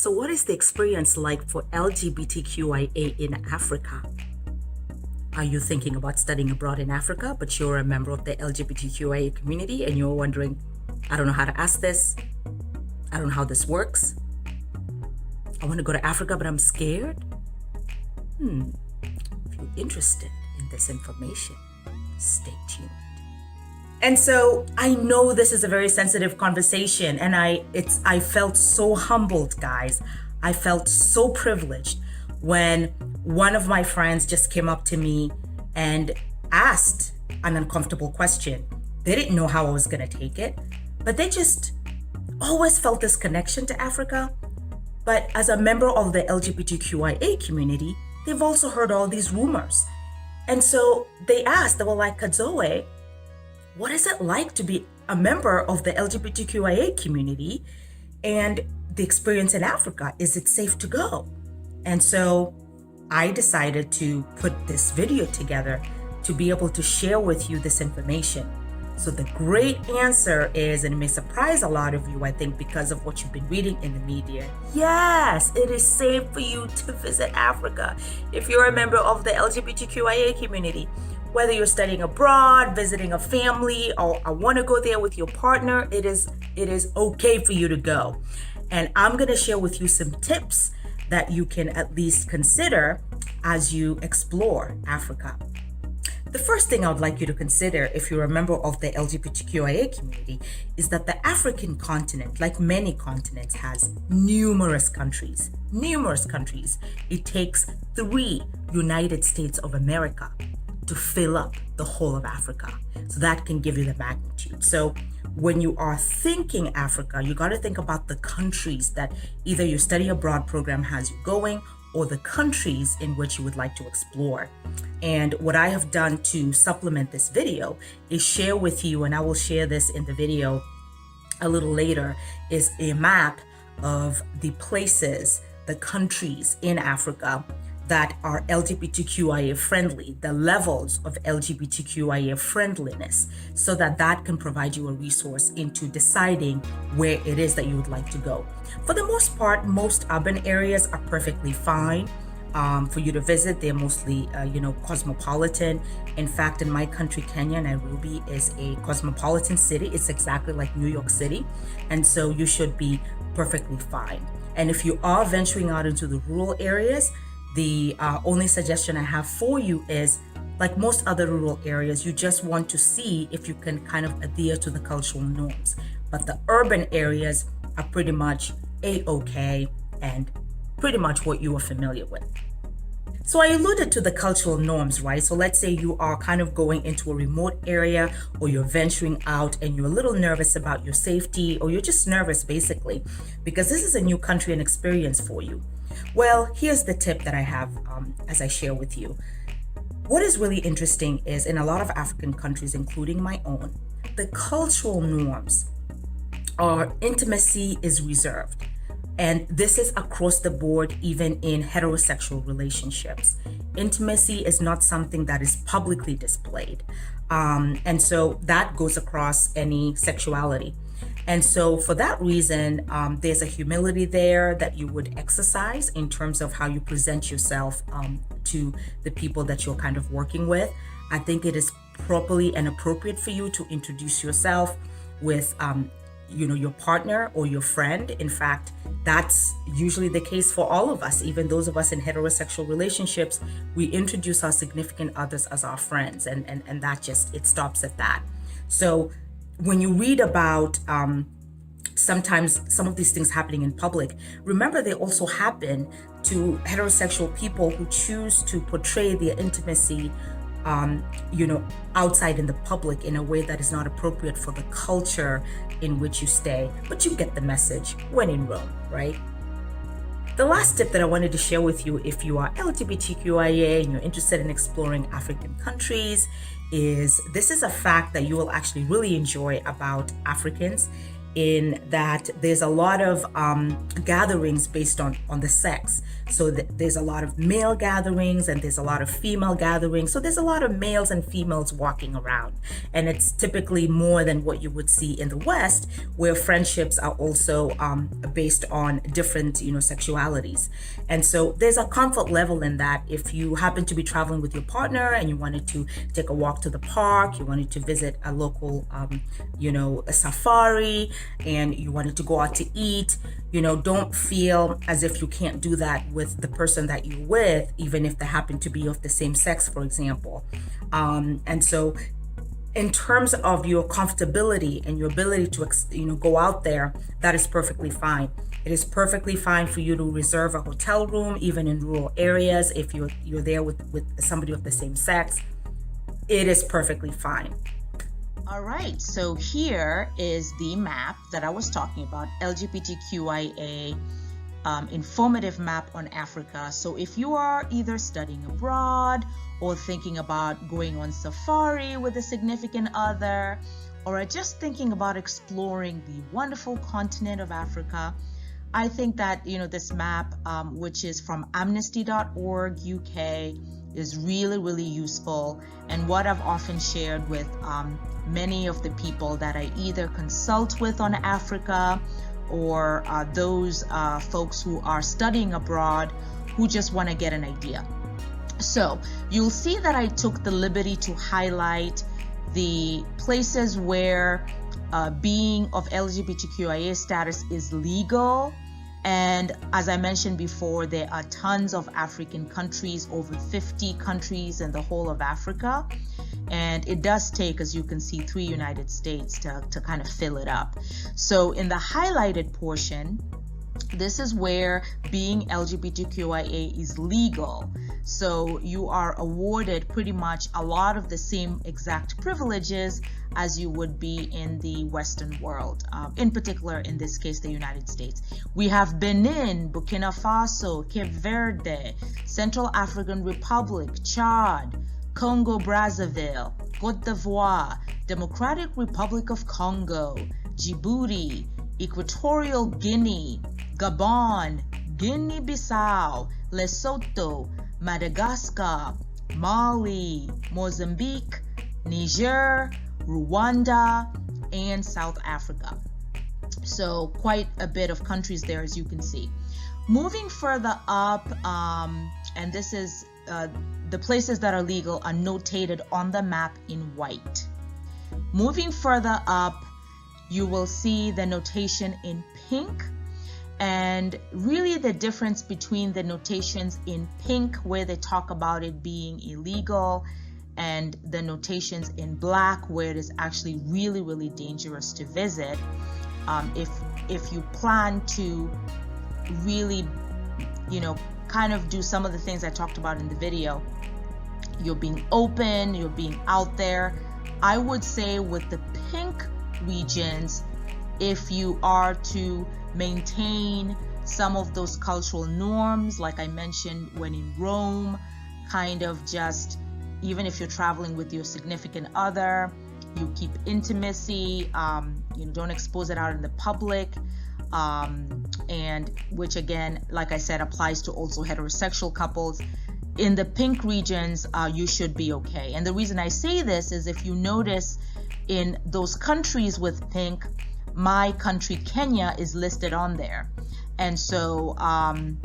So what is the experience like for LGBTQIA in Africa? Are you thinking about studying abroad in Africa, but you're a member of the LGBTQIA community and you're wondering, I don't know how to ask this. I don't know how this works. I want to go to Africa, but I'm scared. If you're interested in this information, stay tuned. And so I know this is a very sensitive conversation, and I felt so humbled, guys. I felt so privileged when one of my friends just came up to me and asked an uncomfortable question. They didn't know how I was going to take it, but they just always felt this connection to Africa. But as a member of the LGBTQIA community, they've also heard all these rumors. And so they were like, Kadzowe, what is it like to be a member of the LGBTQIA community and the experience in Africa? Is it safe to go? And so I decided to put this video together to be able to share with you this information. So the great answer is, and it may surprise a lot of you, I think, because of what you've been reading in the media, yes, it is safe for you to visit Africa if you're a member of the LGBTQIA community. Whether you're studying abroad, visiting a family, or I want to go there with your partner, it is okay for you to go. And I'm going to share with you some tips that you can at least consider as you explore Africa. The first thing I would like you to consider if you're a member of the LGBTQIA community is that the African continent, like many continents, has numerous countries. It takes 3 United States of America to fill up the whole of Africa. So that can give you the magnitude. So when you are thinking Africa, you got to think about the countries that either your study abroad program has you going or the countries in which you would like to explore. And what I have done to supplement this video is share with you, and I will share this in the video a little later, is a map of the places, the countries in Africa that are LGBTQIA friendly, the levels of LGBTQIA friendliness, so that can provide you a resource into deciding where it is that you would like to go. For the most part, most urban areas are perfectly fine for you to visit. They're mostly, cosmopolitan. In fact, in my country, Kenya, Nairobi is a cosmopolitan city. It's exactly like New York City. And so you should be perfectly fine. And if you are venturing out into the rural areas, the only suggestion I have for you is, like most other rural areas, you just want to see if you can kind of adhere to the cultural norms. But the urban areas are pretty much A-okay and pretty much what you are familiar with. So I alluded to the cultural norms, right? So let's say you are kind of going into a remote area, or you're venturing out and you're a little nervous about your safety, or you're just nervous basically because this is a new country and experience for you. Well, here's the tip that I have as I share with you. What is really interesting is in a lot of African countries, including my own, the cultural norms are intimacy is reserved. And this is across the board, even in heterosexual relationships. Intimacy is not something that is publicly displayed. And so that goes across any sexuality. And so for that reason, there's a humility there that you would exercise in terms of how you present yourself to the people that you're kind of working with. I think it is properly and appropriate for you to introduce yourself with your partner or your friend. In fact, that's usually the case for all of us. Even those of us in heterosexual relationships, we introduce our significant others as our friends, and that just, it stops at that. So when you read about sometimes some of these things happening in public, remember they also happen to heterosexual people who choose to portray their intimacy outside in the public in a way that is not appropriate for the culture in which you stay. But you get the message when in Rome, right? The last tip that I wanted to share with you, if you are LGBTQIA and you're interested in exploring African countries, is this is a fact that you will actually really enjoy about Africans, in that there's a lot of gatherings based on the sex. So there's a lot of male gatherings and there's a lot of female gatherings. So there's a lot of males and females walking around. And it's typically more than what you would see in the West, where friendships are also based on different, sexualities. And so there's a comfort level in that. If you happen to be traveling with your partner and you wanted to take a walk to the park, you wanted to visit a local, a safari, and you wanted to go out to eat, don't feel as if you can't do that with the person that you're with, even if they happen to be of the same sex, for example. And so in terms of your comfortability and your ability to, go out there, that is perfectly fine. It is perfectly fine for you to reserve a hotel room, even in rural areas, if you're there with somebody of the same sex. It is perfectly fine. All right, so here is the map that I was talking about, LGBTQIA informative map on Africa. So if you are either studying abroad or thinking about going on safari with a significant other, or are just thinking about exploring the wonderful continent of Africa, I think that, this map, which is from amnesty.org UK, is really, really useful, and what I've often shared with many of the people that I either consult with on Africa or those folks who are studying abroad who just want to get an idea. So you'll see that I took the liberty to highlight the places where being of LGBTQIA status is legal. And as I mentioned before, there are tons of African countries, over 50 countries in the whole of Africa. And it does take, as you can see, 3 United States to kind of fill it up. So in the highlighted portion, this is where being LGBTQIA is legal. So you are awarded pretty much a lot of the same exact privileges as you would be in the Western world, in particular, in this case, the United States. We have Benin, Burkina Faso, Cape Verde, Central African Republic, Chad, Congo Brazzaville, Cote d'Ivoire, Democratic Republic of Congo, Djibouti, Equatorial Guinea, Gabon, Guinea-Bissau, Lesotho, Madagascar, Mali, Mozambique, Niger, Rwanda, and South Africa. So quite a bit of countries there, as you can see. Moving further up, and this is the places that are legal are notated on the map in white. Moving further up, you will see the notation in pink. And really the difference between the notations in pink, where they talk about it being illegal, and the notations in black, where it is actually really, really dangerous to visit. If you plan to really, kind of do some of the things I talked about in the video, you're being open, you're being out there. I would say with the pink regions, if you are to maintain some of those cultural norms, like I mentioned when in Rome, kind of just, even if you're traveling with your significant other, you keep intimacy, don't expose it out in the public, and which again, like I said, applies to also heterosexual couples. In the pink regions, you should be okay. And the reason I say this is if you notice in those countries with pink, my country, Kenya, is listed on there. And so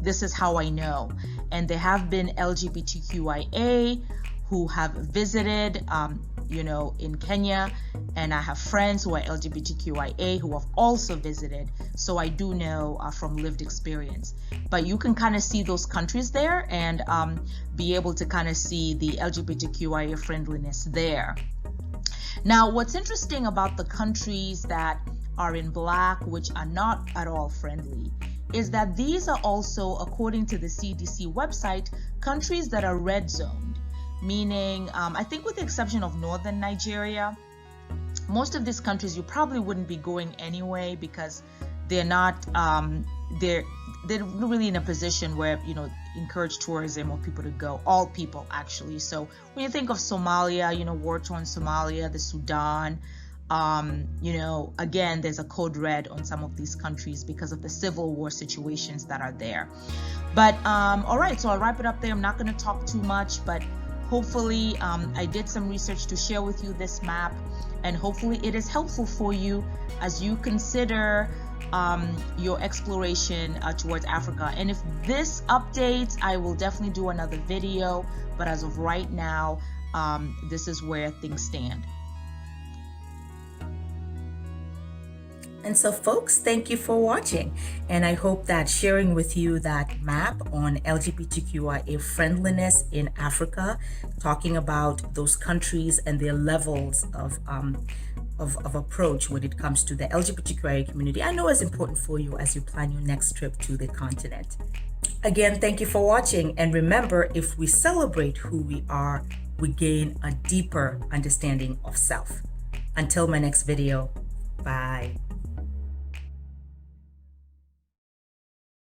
this is how I know. And there have been LGBTQIA who have visited, in Kenya. And I have friends who are LGBTQIA who have also visited. So I do know from lived experience. But you can kind of see those countries there and be able to kind of see the LGBTQIA friendliness there. Now, what's interesting about the countries that are in black, which are not at all friendly, is that these are also, according to the CDC website, countries that are red zoned, meaning I think with the exception of northern Nigeria, most of these countries you probably wouldn't be going anyway because they're not they're really in a position where encourage tourism or people to go, all people actually. So when you think of Somalia, war-torn Somalia, the Sudan, Again, there's a code red on some of these countries because of the civil war situations that are there. But all right, so I'll wrap it up there. I'm not going to talk too much, but hopefully I did some research to share with you this map, and hopefully it is helpful for you as you consider your exploration towards Africa. And if this updates, I will definitely do another video, but as of right now, this is where things stand. And so folks, thank you for watching. And I hope that sharing with you that map on LGBTQIA friendliness in Africa, talking about those countries and their levels of approach when it comes to the LGBTQIA community, I know is important for you as you plan your next trip to the continent. Again, thank you for watching. And remember, if we celebrate who we are, we gain a deeper understanding of self. Until my next video, bye.